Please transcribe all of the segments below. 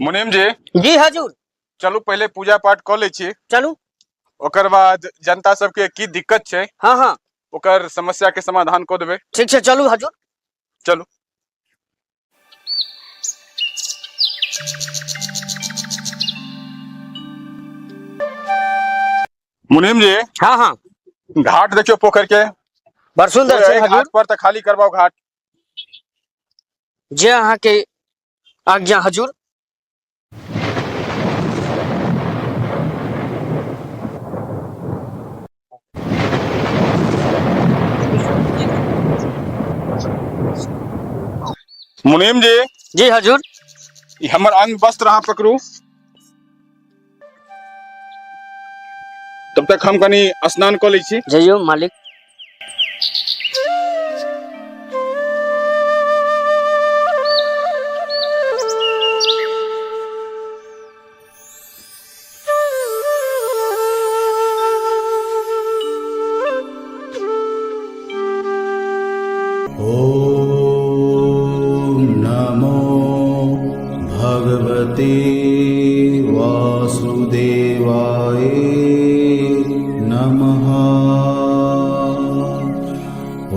मुनीम जी जी हजूर। चलू पहले पूजा पाठ कर ले छी, चलू। ओकर बाद जनता सबके की दिक्कत छै हाँ हाँ ओकर समस्या के समाधान कर देबे। ठीक है, चलू हजूर। चलू। मुनीम जी हाँ हाँ घाट देखियो पोखर के, बड़ सुंदर तो छै घाट हजूर। पर तो खाली करवाओ घाट। जे अहाँ के आज्ञा हजूर। मुनीम जी जी हजूर। ई हमर अंग वस्त्र अहाँ पकड़ू, तब तक हम कनी स्नान कर लै छी। जइयो मालिक। ॐ नमो भगवते वासुदेवाय नमः।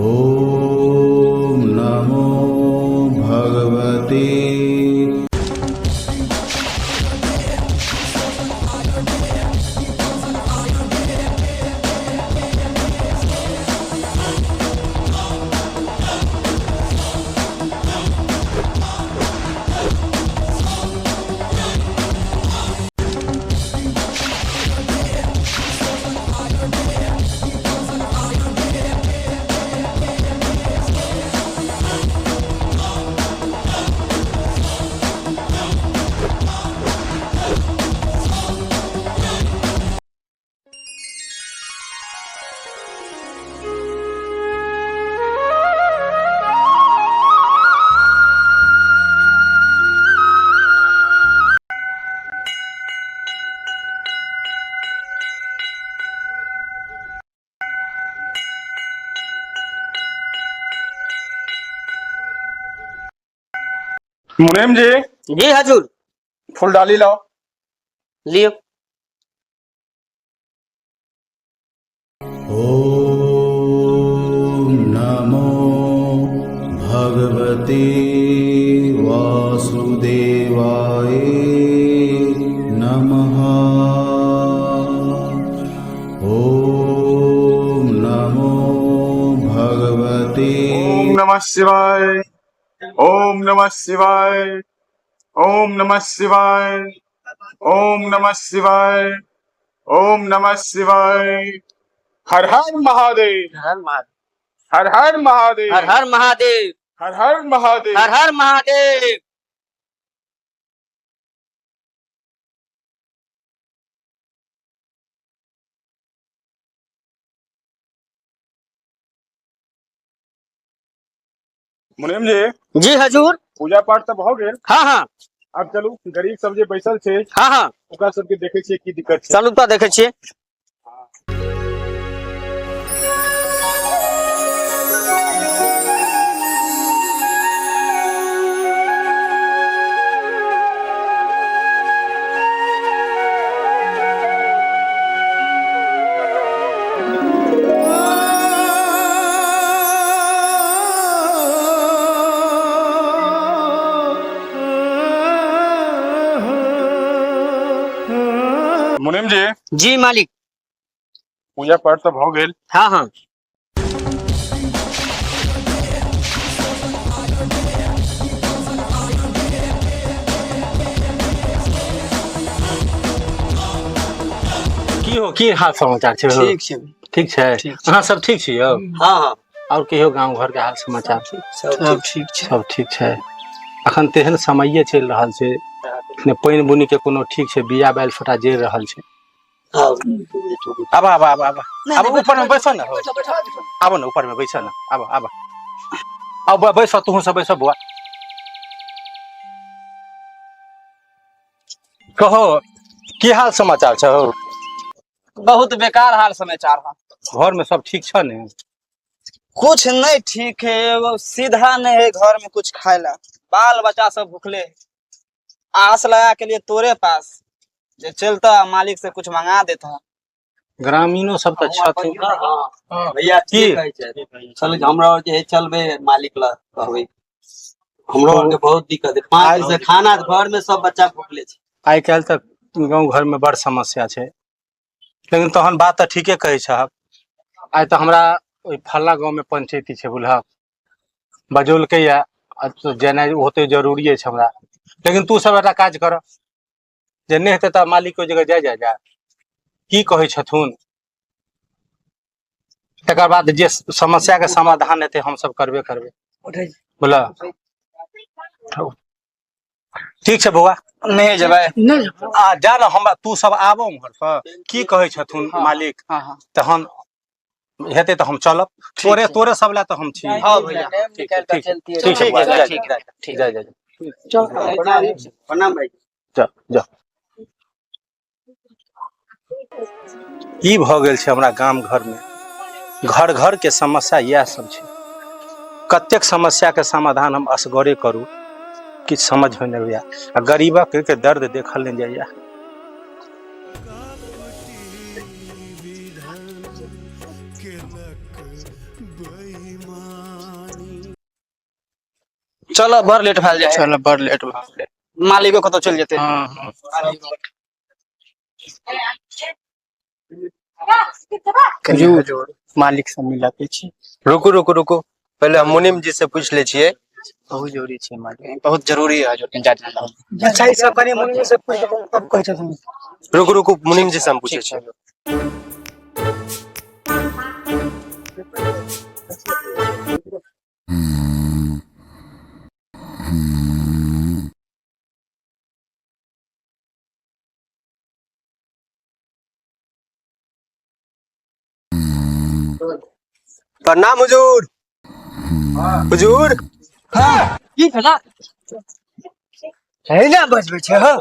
ॐ नमो भगवते। मुनीम जी जी हजूर। फूल डाली लाओ। लियो। ॐ नमो भगवते वासुदेवाय नमः। ॐ नमो भगवते। ओम नमः शिवाय, ओम नमः शिवाय, ओम नमः शिवाय, ओम नमः शिवाय, ओम नमः शिवाय। हर हर महादेव, हर महादेव। हर हर महादेव, हर हर महादेव। हर हर महादेव। हर हर महादेव। मुनीम जी जी हजूर। पूजा पाठ तो हो गेल, हाँ हाँ अब चलू गरीब सब जे बैसल छै हाँ हाँ ओकरा सबके देखे छियै की दिक्कत छै। चलू तो देखे छिए। मुनीम जी जी मालिक। पूजा पाठ तो हो गेल, हाँ हाँ की हो, की हाल समाचार छै हो? ठीक छै। ठीक छै। अहाँ सब ठीक छी यौ? हाँ हाँ और कहियो गांव घर के हाल समाचार? सब ठीक छै। सब ठीक छै। अखन तेहन समये चलि रहल छै, ने पानि बुनी के कोनो ठीक छै, बिया बैल छोटा जरि रहल छै। आबा आबा आबा आबा आबा ऊपर में बैसो ना हो। आबो ना ऊपर में बैसो ना। आबा आबा अब बैसो, तू सब बैसो बुआ। कहो की हाल समाचार छै हो? बहुत बेकार हाल समाचार है। घर में सब ठीक छ ने? कुछ नहीं ठीक है, वो सीधा नहीं है घर में कुछ खाए ला। बाल बच्चा सब भूखले है। आस लगा के लिए तोरे पास जे चलता मालिक से कुछ मंगा देता। ग्रामीणों सब तो छथिन। भैया की? ठीक है चल हमरा और जे चलबे मालिक ला कहबै हमरो और के बहुत दिक्कत है 5 दिन से खाना घर में सब बच्चा भूखले छै। आइ काल्हि तक गाँव घर में बड़ समस्या छै, लेकिन तहन बात तो ठीके कहे छहक। आइ तो हमरा ओइ फल्ला गाँव में पंचायती छै बुझलक, बजौलकै या तो जेनाइ होते जरूरिये छै हमरा, लेकिन तू सब एटा काज कर जे नहीं हेतै तऽ मालिक के जगह जा की कहै छथुन, तकर बाद जे समस्या के समाधान हेतै हम सब करबे करबे बोला। ठीक छै बौआ, नहीं जेबै। आ जा न हमरा तू सब आबो उम्हर से की कहै छथुन मालिक, हाँ तहन हेतै तऽ हम चलब। तोरे सब ला तऽ हम छी। हाँ भैया ठीक है, ठीक है, ठीक बौआ, है जा, ठीक जा, है ठीक जा जा प्रणाम भाई। जा जा। ई भऽ गेल छै हमरा गाम घर में, घर घर के समस्या इएह सब छै। कतेक समस्या के समाधान हम असगरे करू, किछु समझ में नहीं आया, आ गरीबक के दर्द देखल नहीं जाइया। चलो बड़ लेट भेल जाए। चल बड़ लेट भऽ गेलै। मालिको कतौ चल जेते। हाँ कनी हजूर मालिक से मिला के छी। रुकू रुकू रुकू पहले हम मुनीम जी से पूछ ले छिए। बहुत जरूरी छै मालिक। बहुत जरूरी है हजूर के जाना। अच्छा ई सब कनी मुनि से पूछ तब कहै छथुन। रुकू रुकू मुनीम जी से हम पूछे छी। प्रणाम हुजूर। हुजूर की भेला? है ना बजबै छै हो।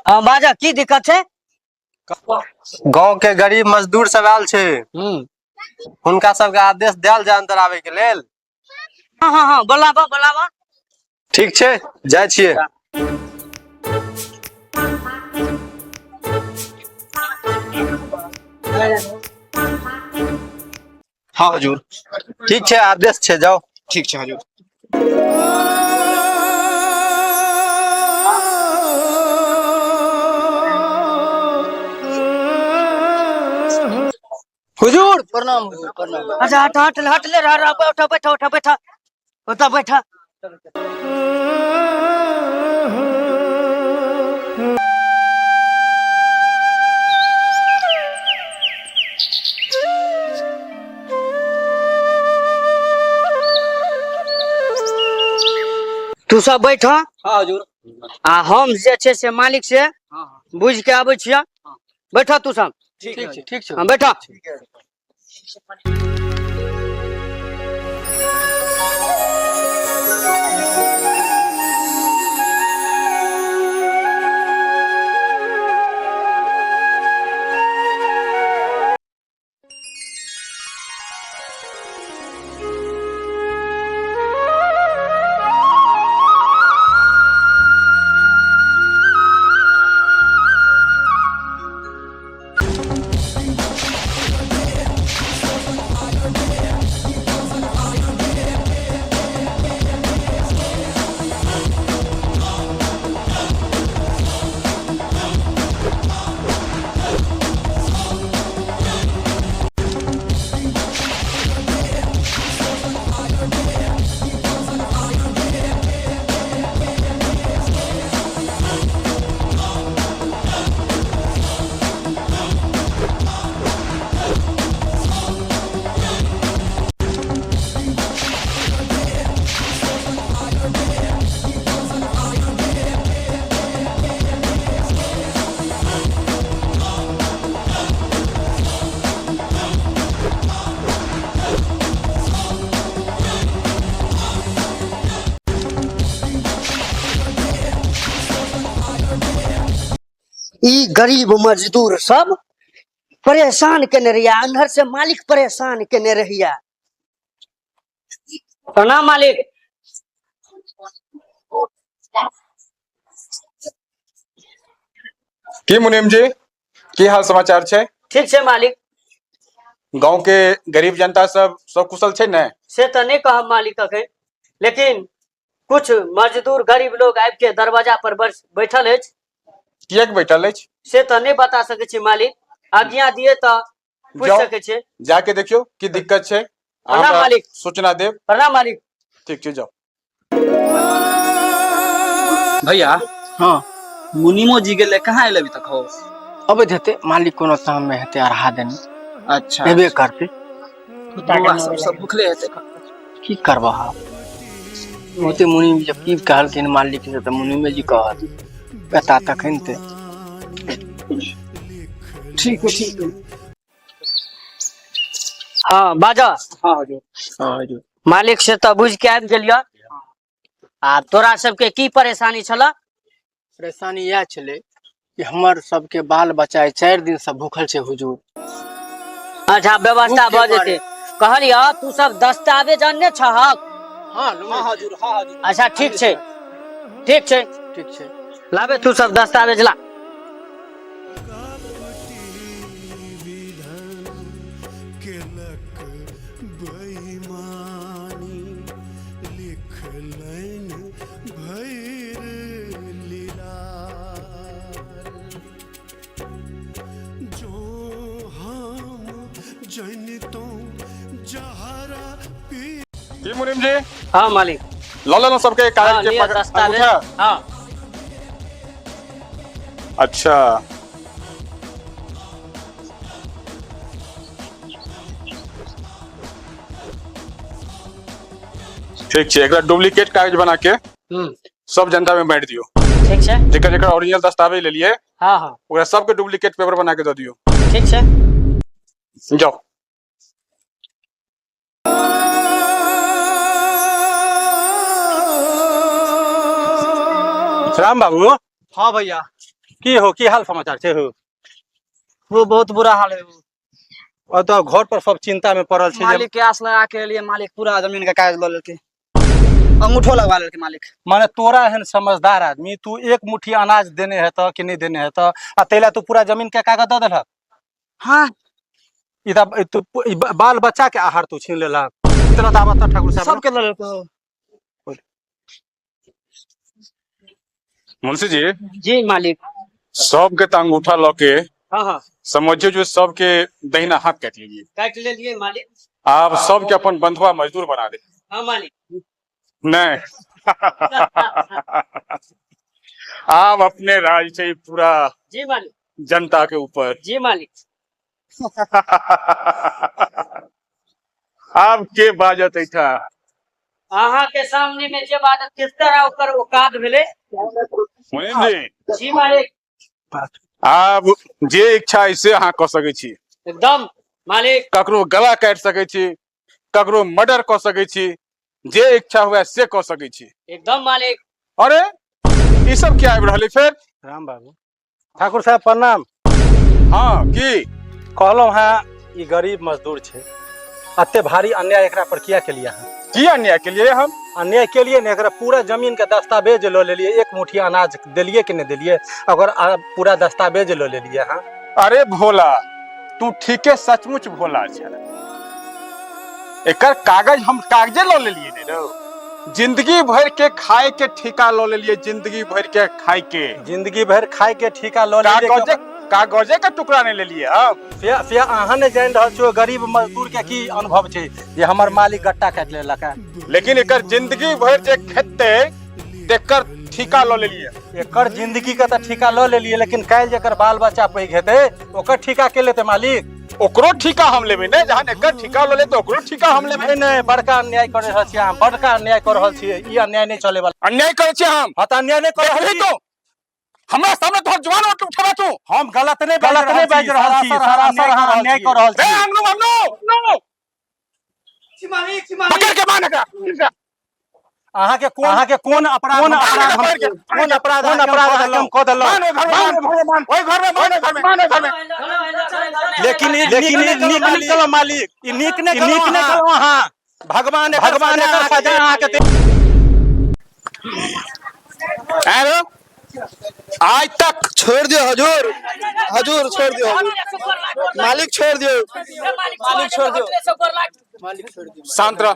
हां बाजा की दिक्कत छै? गांव के गरीब मजदूर सब आयल छै, हुनका सबके आदेश देल जाय अंदर आवे के लेल। हां हां हां बोलाबा बोलाबा। ठीक छै जाय छियै। हां हजूर। ठीक छै आदेश छै जाओ। ठीक छै हजूर। हुजूर प्रणाम हुजूर प्रणाम। अच्छा हट हट हट ले रहा बैठा बैठा बैठा बैठा बैठा बैठा। तू सब बैठ। हाँ हुजूर। आ हम जे छै से मालिक से बुझ के आबै छियै। बैठा तू सब। ठीक छै ठीक छै। हां बैठा। ई गरीब मजदूर सब परेशान केने रहिया, अंदर से मालिक परेशान केने रहिया। प्रणाम मालिक। की मुनीम जी की हाल समाचार छे? ठीक छै मालिक। गांव के गरीब जनता सब कुशल छे ने? से तो नहीं कहब मालिक अखन, लेकिन कुछ मजदूर गरीब लोग आबि के दरवाजा पर बैठल अछि। किएक बैठल अछि? से तो नहीं बता सके छी मालिक, आज्ञा दिए तो पूछ जाओ, सके छे। जाके देखियो की दिक्कत छे। प्रणाम अहाँ मालिक। सूचना देव। प्रणाम मालिक। ठीक छे, जाओ। भैया हाँ मुनिमो जी गेले कहाँ एले अभी तक हो? अब हेते मालिक कोनो काम में हेते अरहा देने अच्छा हेबे करते। बुआ सब भूखले हेते। की करबा ओते मुनि जब की कहलखिन मालिक से त मुनि जी कहत पता तखन ते ठीक है। हाँ बाजा। हाँ हजूर। हाँ हजूर। मालिक से तो बुझ के आबि गेलियो। आ तोरा सबके की परेशानी छला? परेशानी यह छले कि हमर सबके बाल बच्चा 4 दिन से भूखल छे हुजूर। अच्छा व्यवस्था भूख भ के जेते। कहलियो तू सब दस्तावेज अन्ने छहक? हाँ हाँ हजूर, हाँ हजूर। अच्छा ठीक छै, ठीक छै। ठीक छे। लाबे तू सब दस्तावेज ला। की मुनीम जी हाँ मालिक। लो लो सबके हाँ, कागज के लिया दस्तावेज। अंगूठा। हाँ अच्छा ठीक छे, एकरा डुप्लीकेट कागज बना के सब जनता में बांट दियो। ठीक छै। जेकर जेकर ओरिजिनल दस्तावेज ले लिए हाँ हाँ ओकरा सबके डुप्लीकेट पेपर बना के दे दियो। ठीक छै। जाओ। राम बाबू हाँ भैया की हो, की हाल समाचार छे हो? वो बहुत बुरा हाल है। और तो घर पर सब चिंता में पड़ल छे। मालिक के आस लगा के लिए मालिक पूरा जमीन का कागज ले लेके अंगूठो लगवा लेके मालिक। माने तोरा एहन समझदार आदमी, तू एक मुट्ठी अनाज देने है तो कि नहीं देने है तो आ तेला तू पूरा जमीन के कागज दे देलक। हाँ इधर तू बाल बच्चा के आहार तू छीन लेलक। इतना दावत तो ठाकुर साहब सबके ले लेके। मुंशी जी जी मालिक। सबके तो अंगूठा लो के हाँ हाँ समझियो जो सबके दहिना हाथ काट लीजिए। काट ले लिए मालिक। आप सबके अपन बंधुआ मजदूर बना दे। हाँ मालिक। नहीं आप अपने राज से ही पूरा जी मालिक। जनता के ऊपर। जी मालिक। आप के बाजत था? अहाँ के सामने में जे बात किस तरह ओकर औकात भेले। मुनीम जी जी मालिक। आप जे इच्छा इसे अहाँ कर सके छी। एकदम मालिक। ककरो गला काट सके छी, ककरो मर्डर कर सके छी, जे इच्छा हुआ से कर सके छी। एकदम मालिक। अरे ये सब क्या आबि रहले फिर? राम बाबू ठाकुर साहब प्रणाम। हाँ की कहलो हाँ ये गरीब मजदूर छे, अत्ते भारी अन्याय एकरा पर किया के लिए है? की अन्याय के लिए? हम अन्याय के लिए ने एकरा पूरा जमीन के दस्तावेज लो ले लिए। एक मुट्ठी अनाज दिलिए कि नहीं दिलिए, अगर पूरा दस्तावेज लो ले लिए। हाँ अरे भोला तू ठीके सचमुच भोला छे। एकर कागज हम कागजे लो ले लिए ने रो। जिंदगी भर के खाए के ठेका लो ले लिए। जिंदगी भर के खाए के, जिंदगी भर खाए के ठेका लो ले लिए। कागजे का टुकड़ा नहीं ले लिए। से अहाँ ने जान रहल छो गरीब मजदूर के की अनुभव छे जे हमर मालिक गट्टा काट लेलक है। लेकिन एकर जिंदगी भर जे खेते तेकर ठेका लो ले लिए। एकर जिंदगी का तो ठेका लो ले लिए, लेकिन काल जेकर बाल बच्चा पैघ हेते ओकर ठेका के लेते मालिक। ओकरो ठेका हम लेबे ने, जहां एकर ठेका लो ले तो ओकरो ठेका हम लेबे। नहीं नहीं, बड़का अन्याय कर रहल छी हम, बड़का अन्याय कर रहल छी। ई अन्याय नहीं चले वाला। अन्याय करे छे हम? हां त अन्याय नहीं कर रहल छी तो हमरा सामने तोहर जवान उठाबा तू। हम गलत नहीं बाज रहल छी, सरासर अन्याय कर रहल छी। नो पकड़ के मान एकरा। अहाँ के कोन अपराध हम क देलक? ओइ घर में लेकिन नीक निकलो मालिक, ई नीक नहीं करो अहाँ। भगवान एकर सजा अहाँ के आरो आज तक छोड़ दियो हजूर, हजूर छोड़ दियो हजूर। मालिक छोड़ दियो, मालिक छोड़ दियो। शांत रह।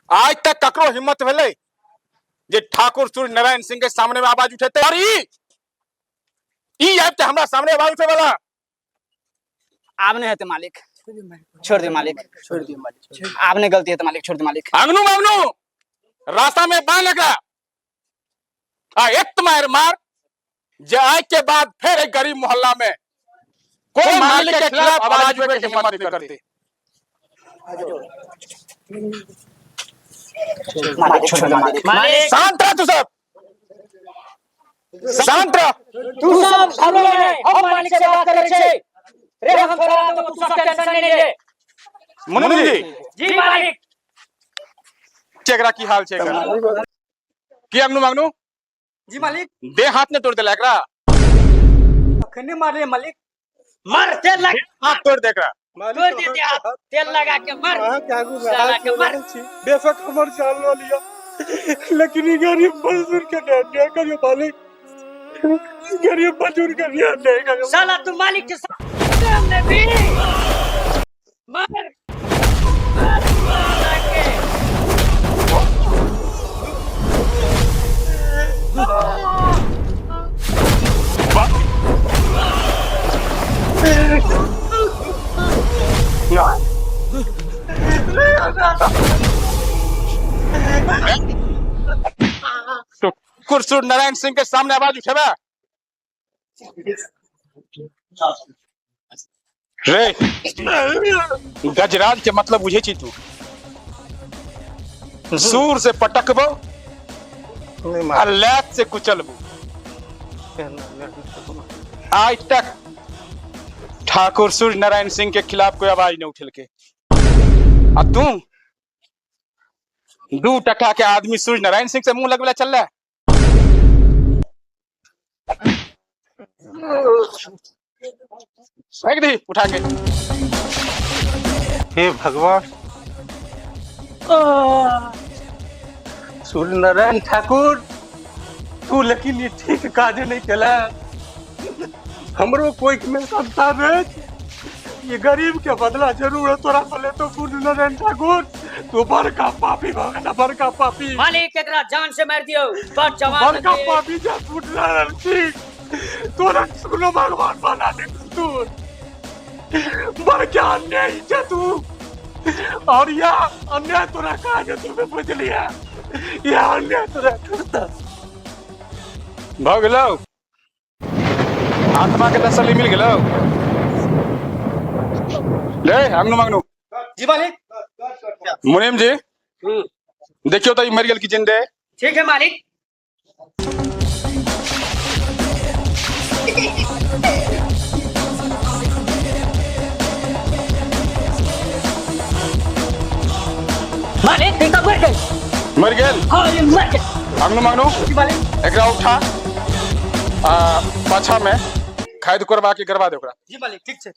आज तक ककरो हिम्मत भेले जे ठाकुर सूर्य नारायण सिंह के सामने में आवाज उठेते और ई आब ते हमरा सामने आवाज उठे वाला आप नहीं है मालिक, छोड़ दियो मालिक, छोड़ दियो मालिक, आपने गलती है तो मालिक छोड़ दियो मालिक। अंगनू मंगनू रास्ता में बांध लगा आ एक मार मार जे आज के बाद फिर एक गरीब मोहल्ला में कोई मालिक के खिलाफ आवाज उठाने की हिम्मत नहीं करते। मालिक छोड़ दियो मालिक। शांत रह तू सब, शांत रह। तू सब घबरा नहीं, हम मालिक से बात करे छे रे, हम करा तो तू सब टेंशन नहीं ले। मुनि जी जी मालिक। चेकरा की हाल छे एकरा की अंगनू मंगनू जी मालिक। दे हाथ ने तोड़ दे एकरा, अखने मार रहे मालिक। मर तेल लगा, हाथ तोड़ दे एकरा। तोड़ दे हाथ, तेल लगा के मर। साला के मर। बेशक हमर जान लो लिया, लेकिन ये गरीब मजदूर के अन्याय करियो मालिक, गरीब मजदूर के अन्याय करियो। साला तू मालिक के सामने भी मर। तो कुरसूर नारायण सिंह के सामने आवाज उठेबा रे? गजराज के मतलब बुझे छी तू? सूर से पटकबो आ लैत से कुचलबो। आज तक ठाकुर सूर्य नारायण सिंह के खिलाफ कोई आवाज नहीं उठल के, आ तू 2 टका के आदमी सूर्य नारायण सिंह से मुंह लगवला चल रहा है। फेंक दी उठा के। हे भगवान, सूर्य नारायण ठाकुर, तू लेकिन ये ठीक काज नहीं केला। हमरो कोई में समता है, ये गरीब के बदला जरूर है तोरा से ले तो सूर्य नारायण ठाकुर, तू बड़का पापी भगना, बड़का पापी, मालिक एकरा जान से मार दियो। बड़ जवान बड़का पापी जा सूर्य नारायण सिंह, तोरा सुनो भगवान बना दे तू, बड़का अन्याय है तू। और यह अन्याय तोरा काज तुम्हें बुझ लिया, यह अन्याय तोरा करता भगलो आत्मा के तसल्ली मिल गेलो। ले अंगनू मंगनू। जी मालिक। मुनीम जी देखियो तो मर गेल की जिंदे। ठीक है मालिक। मालिक ठीक मर गए। मर गेल? हाँ ये मर गए। अंगनू मंगनू जी मालिक। एकरा उठा पाछा में खाद करवा के करवा दे ओकरा। जी मालिक ठीक है।